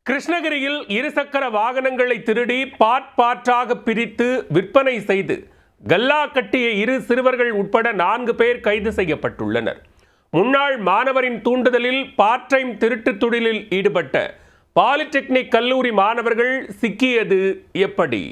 கிருஷ்ணகிரியில் இருசக்கர வாகனங்களை திருடி பார்ட்டாக பிரித்து விற்பனை செய்து கல்லா கட்டிய இரு சிறுவர்கள் உட்பட 4 பேர் கைது செய்யப்பட்டுள்ளனர். முன்னாள் மாணவரின் தூண்டுதலில் பார்ட் டைம் திருட்டு தொழிலில் ஈடுபட்ட பாலிடெக்னிக் கல்லூரி மாணவர்கள் சிக்கியது எப்படி?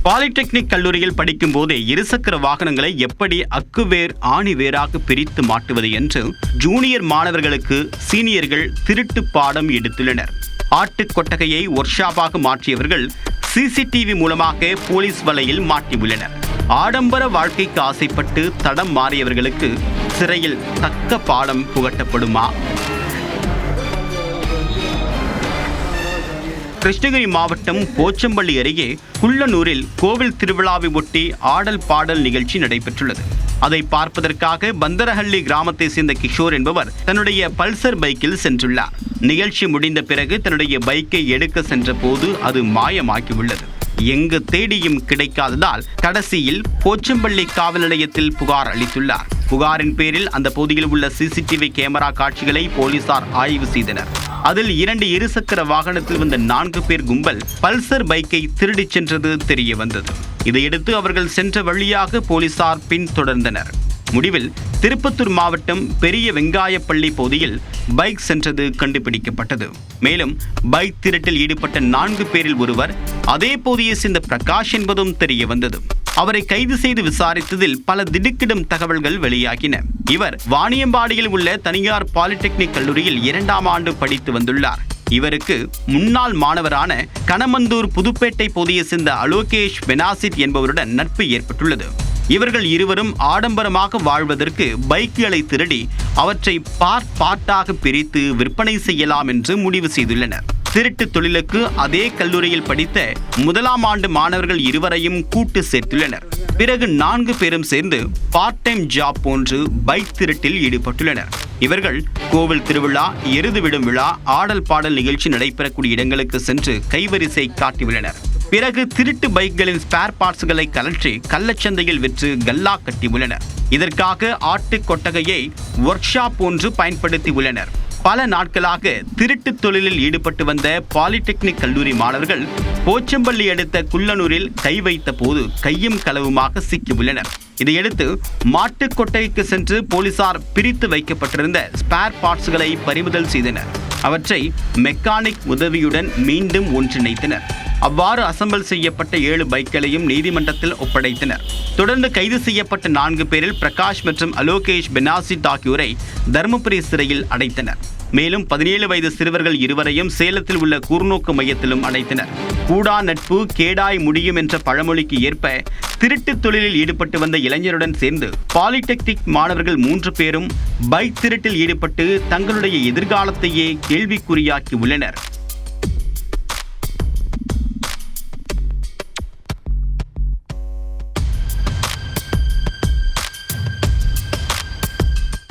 பாலிடெக்னிக் கல்லூரியில் படிக்கும் போதே இருசக்கர வாகனங்களை எப்படி அக்குவேர் ஆணிவேராக பிரித்து மாட்டுவது என்று ஜூனியர் மாணவர்களுக்கு சீனியர்கள் திருட்டு பாடம் எடுத்துள்ளனர். ஆட்டுக் கொட்டகையை ஒர்க்ஷாப்பாக மாற்றியவர்கள் சிசிடிவி மூலமாக போலீஸ் வலையில் மாட்டியுள்ளனர். ஆடம்பர வாழ்க்கைக்கு ஆசைப்பட்டு தடம் மாறியவர்களுக்கு சிறையில் தக்க பாடம் புகட்டப்படுமா? கிருஷ்ணகிரி மாவட்டம் போச்சம்பள்ளி அருகே குள்ளனூரில் கோவில் திருவிழாவை ஒட்டி ஆடல் பாடல் நிகழ்ச்சி நடைபெற்றுள்ளது. அதை பார்ப்பதற்காக பந்தரஹள்ளி கிராமத்தை சேர்ந்த கிஷோர் என்பவர் தன்னுடைய பல்சர் பைக்கில் சென்றுள்ளார். நிகழ்ச்சி முடிந்த பிறகு தன்னுடைய பைக்கை எடுக்க சென்ற போது அது மாயமாகியுள்ளது. எங்கு தேடியும் கிடைக்காததால் கடைசியில் போச்சம்பள்ளி காவல் நிலையத்தில் புகார் அளித்துள்ளார். புகாரின் பேரில் அந்த பகுதியில் உள்ள சிசிடிவி கேமரா காட்சிகளை போலீசார் ஆய்வு செய்தனர். அதில் 2 இருசக்கர வாகனத்தில் வந்த 4 பேர் கும்பல் பல்சர் பைக்கை திருடிச் சென்றது தெரிய வந்தது. இதையடுத்து அவர்கள் சென்ற வழியாக போலீசார் பின்தொடர்ந்தனர். முடிவில் திருப்பத்தூர் மாவட்டம் பெரிய வெங்காயப்பள்ளி பகுதியில் பைக் சென்றது கண்டுபிடிக்கப்பட்டது. மேலும் பைக் திருட்டில் ஈடுபட்ட 4 பேரில் ஒருவர் அதே பகுதியை சேர்ந்த பிரகாஷ் என்பதும் தெரிய வந்தது. அவரை கைது செய்து விசாரித்ததில் பல திடுக்கிடும் தகவல்கள் வெளியாகின. இவர் வாணியம்பாடியில் உள்ள தனியார் பாலிடெக்னிக் கல்லூரியில் 2ஆம் ஆண்டு படித்து வந்துள்ளார். இவருக்கு முன்னாள் மாணவரான கனமந்தூர் புதுப்பேட்டை பகுதியை சேர்ந்த அலோகேஷ் பெனாசிட் என்பவருடன் நட்பு ஏற்பட்டுள்ளது. இவர்கள் இருவரும் ஆடம்பரமாக வாழ்வதற்கு பைக்குகளை திருடி அவற்றை பார்ட்டாக பிரித்து விற்பனை செய்யலாம் என்று முடிவு செய்துள்ளனர். திருட்டு தொழிலுக்கு அதே கல்லூரியில் படித்த 1ஆம் ஆண்டு மாணவர்கள் இருவரையும் கூட்டு சேர்த்துள்ளனர். பிறகு 4 பேரும் சேர்ந்து பார்ட் டைம் ஜாப் போன்று பைக் திருட்டில் ஈடுபட்டுள்ளனர். இவர்கள் கோவில் திருவிழா, எருது விடும் விழா, ஆடல் பாடல் நிகழ்ச்சி நடைபெறக்கூடிய இடங்களுக்கு சென்று கைவரிசை காட்டியுள்ளனர். பிறகு திருட்டு பைக்குகளின் ஸ்பேர் பார்ட்ஸ்களை கலற்றி கள்ளச்சந்தையில் விற்று கல்லா கட்டியுள்ளனர். இதற்காக ஆட்டுக் கொட்டகையை ஒர்க்ஷாப் போன்று பயன்படுத்தி உள்ளனர். பல நாட்களாக திருட்டு தொழிலில் ஈடுபட்டு வந்த பாலிடெக்னிக் கல்லூரி மாணவர்கள் போச்சம்பள்ளி அடுத்த குள்ளனூரில் கை வைத்த போது கையும் களவுமாக சிக்கியுள்ளனர். இதையடுத்து மாட்டுக் கொட்டைக்கு சென்று போலீசார் பிரித்து வைக்கப்பட்டிருந்த ஸ்பேர் பார்ட்ஸ்களை பறிமுதல் செய்தனர். அவற்றை மெக்கானிக் உதவியுடன் மீண்டும் ஒன்றிணைத்தனர். அவ்வாறு அசம்பிள் செய்யப்பட்ட 7 பைக்களையும் நீதிமன்றத்தில் ஒப்படைத்தனர். தொடர்ந்து கைது செய்யப்பட்ட 4 பேரில் பிரகாஷ் மற்றும் அலோகேஷ் பெனாசிட் ஆகியோரை தருமபுரி சிறையில் அடைத்தனர். மேலும் 17 வயது சிறுவர்கள் இருவரையும் சேலத்தில் உள்ள கூர்நோக்கு மையத்திலும் அடைத்தனர். கூடா நட்பு கேடாய் முடியும் என்ற பழமொழிக்கு ஏற்ப திருட்டு தொழிலில் ஈடுபட்டு வந்த இளைஞருடன் சேர்ந்து பாலிடெக்னிக் மாணவர்கள் 3 பேரும் பைக் திருட்டில் ஈடுபட்டு தங்களுடைய எதிர்காலத்தையே கேள்விக்குறியாக்கி உள்ளனர்.